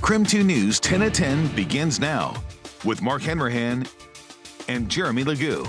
KREM 2 News 10 at 10 begins now with Mark Hanrahan and Jeremy Legoo.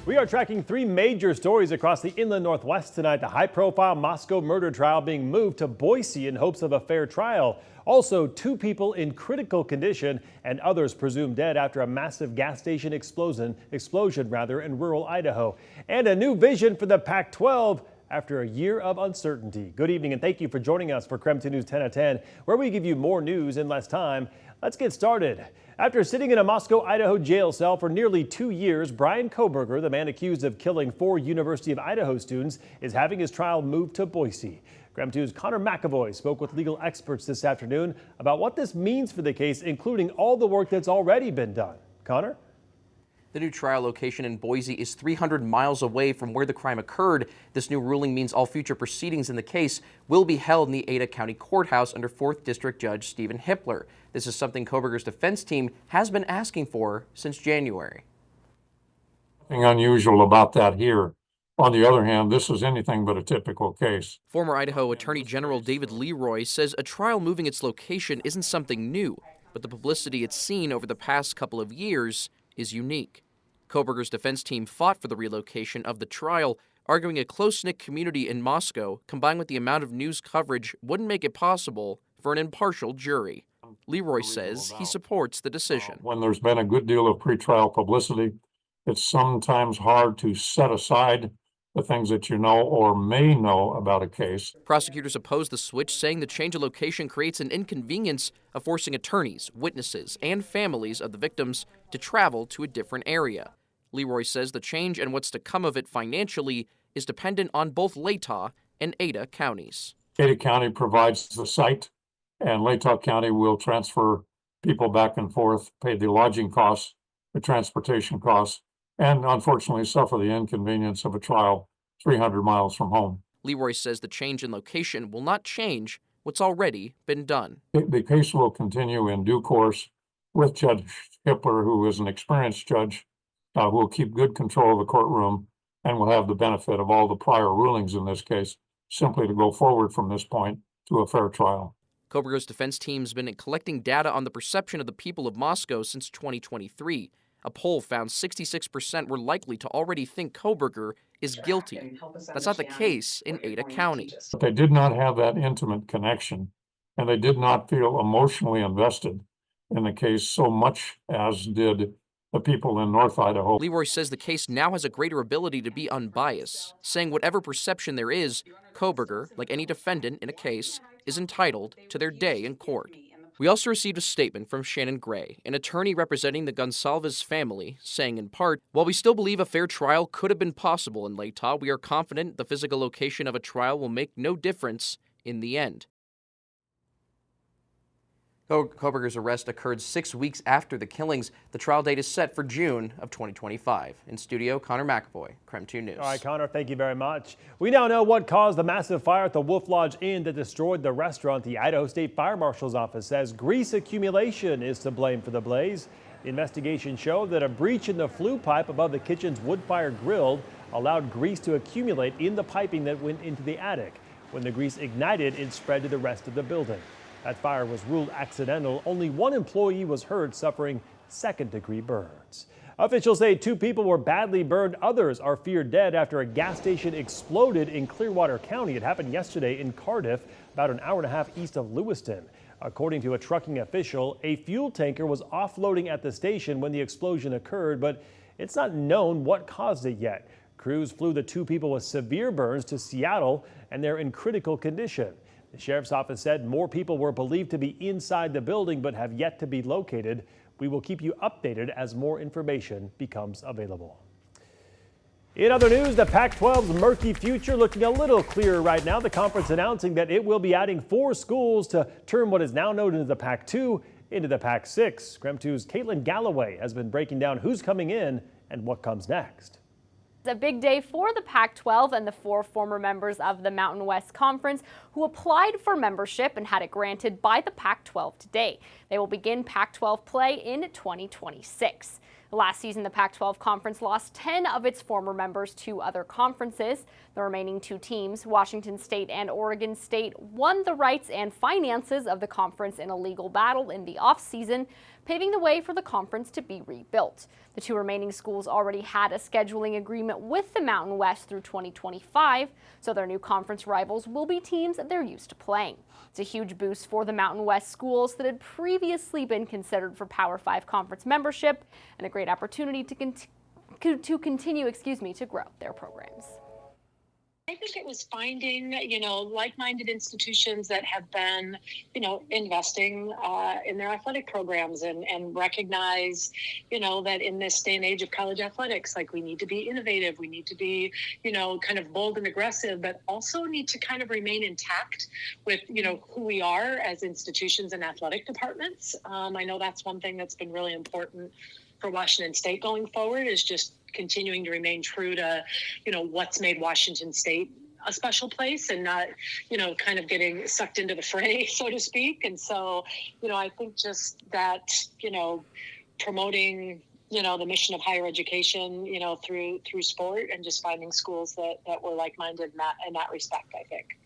We are tracking three major stories across the inland Northwest tonight. The high-profile Moscow murder trial being moved to Boise in hopes of a fair trial. Also, two people in critical condition and others presumed dead after a massive gas station explosion in rural Idaho. And a new vision for the Pac-12 after a year of uncertainty. Good evening and thank you for joining us for KREM 2 News 10 at 10, where we give you more news in less time. Let's get started. After sitting in a Moscow, Idaho jail cell for nearly 2 years, Brian Kohberger, the man accused of killing 4 University of Idaho students, is having his trial moved to Boise. KREM 2's Connor McAvoy spoke with legal experts this afternoon about what this means for the case, including all the work that's already been done. Connor? The new trial location in Boise is 300 miles away from where the crime occurred. This new ruling means all future proceedings in the case will be held in the Ada County Courthouse under 4th District Judge Stephen Hippler. This is something Kohberger's defense team has been asking for since January. Nothing unusual about that here. On the other hand, this is anything but a typical case. Former Idaho Attorney General David Leroy says a trial moving its location isn't something new, but the publicity it's seen over the past couple of years is unique. Kohberger's defense team fought for the relocation of the trial, arguing a close-knit community in Moscow, combined with the amount of news coverage, wouldn't make it possible for an impartial jury. Leroy says he supports the decision. When there's been a good deal of pretrial publicity, it's sometimes hard to set aside the things that you know or may know about a case. Prosecutors oppose the switch, saying the change of location creates an inconvenience of forcing attorneys, witnesses, and families of the victims to travel to a different area. Leroy says the change and what's to come of it financially is dependent on both Latah and Ada counties. Ada County provides the site, and Latah County will transfer people back and forth, pay the lodging costs, the transportation costs, and unfortunately suffer the inconvenience of a trial 300 miles from home. Leroy says the change in location will not change what's already been done. The case will continue in due course with Judge Hippler, who is an experienced judge, who will keep good control of the courtroom and will have the benefit of all the prior rulings in this case, simply to go forward from this point to a fair trial. Kohberger's defense team's been collecting data on the perception of the people of Moscow since 2023. A poll found 66% were likely to already think Kohberger is guilty. That's not the case in Ada County. They did not have that intimate connection, and they did not feel emotionally invested in the case so much as did the people in North Idaho. Leroy says the case now has a greater ability to be unbiased, saying whatever perception there is, Kohberger, like any defendant in a case, is entitled to their day in court. We also received a statement from Shannon Gray, an attorney representing the Gonsalves family, saying in part, while we still believe a fair trial could have been possible in Latah, we are confident the physical location of a trial will make no difference in the end. Kohberger's arrest occurred 6 weeks after the killings. The trial date is set for June of 2025. In studio, Connor McAvoy, KREM 2 News. All right, Connor, thank you very much. We now know what caused the massive fire at the Wolf Lodge Inn that destroyed the restaurant. The Idaho State Fire Marshal's office says grease accumulation is to blame for the blaze. The investigation showed that a breach in the flue pipe above the kitchen's wood-fired grill allowed grease to accumulate in the piping that went into the attic. When the grease ignited, it spread to the rest of the building. That fire was ruled accidental. Only one employee was hurt, suffering second-degree burns. Officials say 2 people were badly burned. Others are feared dead after a gas station exploded in Clearwater County. It happened yesterday in Cardiff, about an hour and a half east of Lewiston. According to a trucking official, a fuel tanker was offloading at the station when the explosion occurred, but it's not known what caused it yet. Crews flew the 2 people with severe burns to Seattle, and they're in critical condition. The sheriff's office said more people were believed to be inside the building but have yet to be located. We will keep you updated as more information becomes available. In other news, the Pac-12's murky future looking a little clearer right now. The conference announcing that it will be adding 4 schools to turn what is now known as the Pac-2 into the Pac-6. KREM 2's Caitlin Galloway has been breaking down who's coming in and what comes next. It's a big day for the Pac-12 and the 4 former members of the Mountain West Conference who applied for membership and had it granted by the Pac-12 today. They will begin Pac-12 play in 2026. Last season, the Pac-12 Conference lost 10 of its former members to other conferences. The remaining two teams, Washington State and Oregon State, won the rights and finances of the conference in a legal battle in the offseason, paving the way for the conference to be rebuilt. The two remaining schools already had a scheduling agreement with the Mountain West through 2025, so their new conference rivals will be teams they're used to playing. It's a huge boost for the Mountain West schools that had previously been considered for Power 5 conference membership, and a great opportunity to continue to grow their programs. I think it was finding, like-minded institutions that have been, investing in their athletic programs and recognize, that in this day and age of college athletics, like we need to be innovative, we need to be, kind of bold and aggressive, but also need to kind of remain intact with, who we are as institutions and athletic departments. I know that's one thing that's been really important for Washington State going forward, is just continuing to remain true to, what's made Washington State a special place and not, kind of getting sucked into the fray, so to speak. And so, I think just that, promoting, the mission of higher education, through sport, and just finding schools that were like-minded in that respect, I think.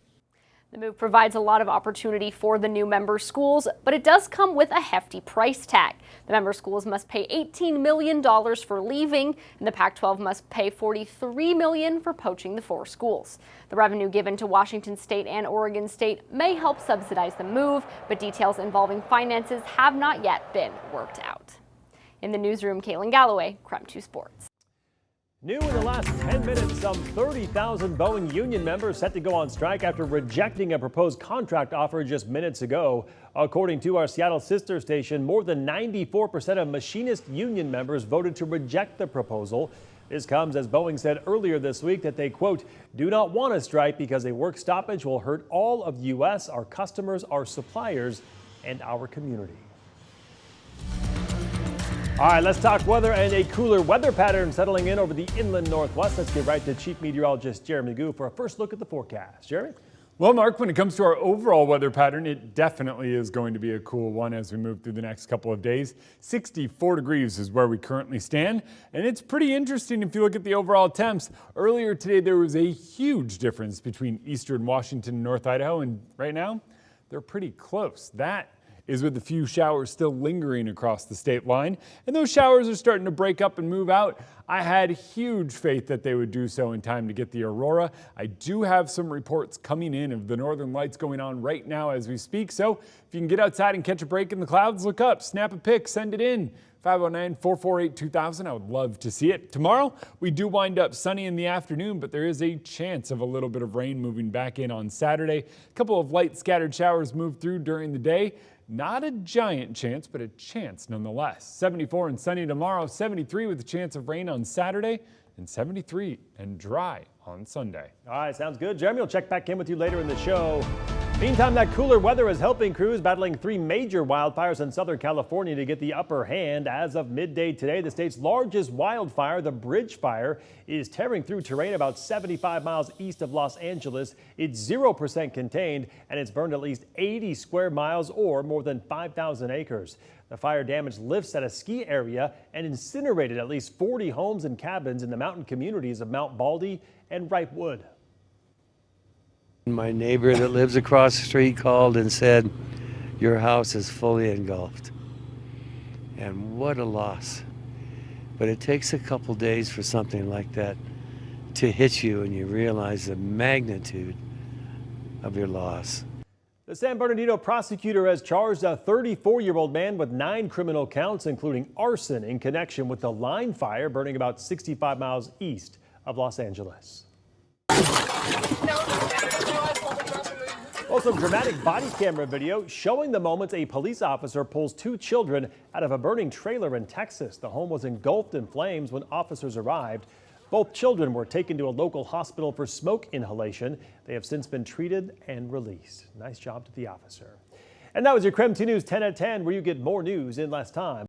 The move provides a lot of opportunity for the new member schools, but it does come with a hefty price tag. The member schools must pay $18 million for leaving, and the Pac-12 must pay $43 million for poaching the four schools. The revenue given to Washington State and Oregon State may help subsidize the move, but details involving finances have not yet been worked out. In the newsroom, Caitlin Galloway, KREM 2 Sports. New in the last 10 minutes, some 30,000 Boeing union members set to go on strike after rejecting a proposed contract offer just minutes ago. According to our Seattle sister station, more than 94% of machinist union members voted to reject the proposal. This comes as Boeing said earlier this week that they, quote, do not want to strike because a work stoppage will hurt all of the U.S., our customers, our suppliers, and our community. All right, let's talk weather and a cooler weather pattern settling in over the inland northwest. Let's get right to Chief Meteorologist Jeremy Goo for a first look at the forecast. Jeremy? Well, Mark, when it comes to our overall weather pattern, it definitely is going to be a cool one as we move through the next couple of days. 64 degrees is where we currently stand, and it's pretty interesting if you look at the overall temps. Earlier today, there was a huge difference between eastern Washington and North Idaho, and right now, they're pretty close. That is with a few showers still lingering across the state line, and those showers are starting to break up and move out. I had huge faith that they would do so in time to get the aurora. I do have some reports coming in of the northern lights going on right now as we speak, so if you can get outside and catch a break in the clouds, look up, snap a pic, send it in. 509-448-2000. I would love to see it. Tomorrow, we do wind up sunny in the afternoon, but there is a chance of a little bit of rain moving back in on Saturday. A couple of light scattered showers move through during the day. Not a giant chance, but a chance nonetheless. 74 and sunny tomorrow, 73 with a chance of rain on Saturday, and 73 and dry on Sunday. All right, sounds good. Jeremy will check back in with you later in the show. Meantime, that cooler weather is helping crews battling three major wildfires in Southern California to get the upper hand. As of midday today, the state's largest wildfire, the Bridge Fire, is tearing through terrain about 75 miles east of Los Angeles. It's 0% contained, and it's burned at least 80 square miles or more than 5,000 acres. The fire damaged lifts at a ski area and incinerated at least 40 homes and cabins in the mountain communities of Mount Baldy and Ripewood. My neighbor that lives across the street called and said, your house is fully engulfed. And what a loss. But it takes a couple days for something like that to hit you and you realize the magnitude of your loss. The San Bernardino prosecutor has charged a 34-year-old man with 9 criminal counts, including arson in connection with the line fire burning about 65 miles east of Los Angeles. Well, some dramatic body camera video showing the moments a police officer pulls 2 children out of a burning trailer in Texas. The home was engulfed in flames when officers arrived. Both children were taken to a local hospital for smoke inhalation. They have since been treated and released. Nice job to the officer. And that was your KREM 2 News 10 at 10, where you get more news in less time.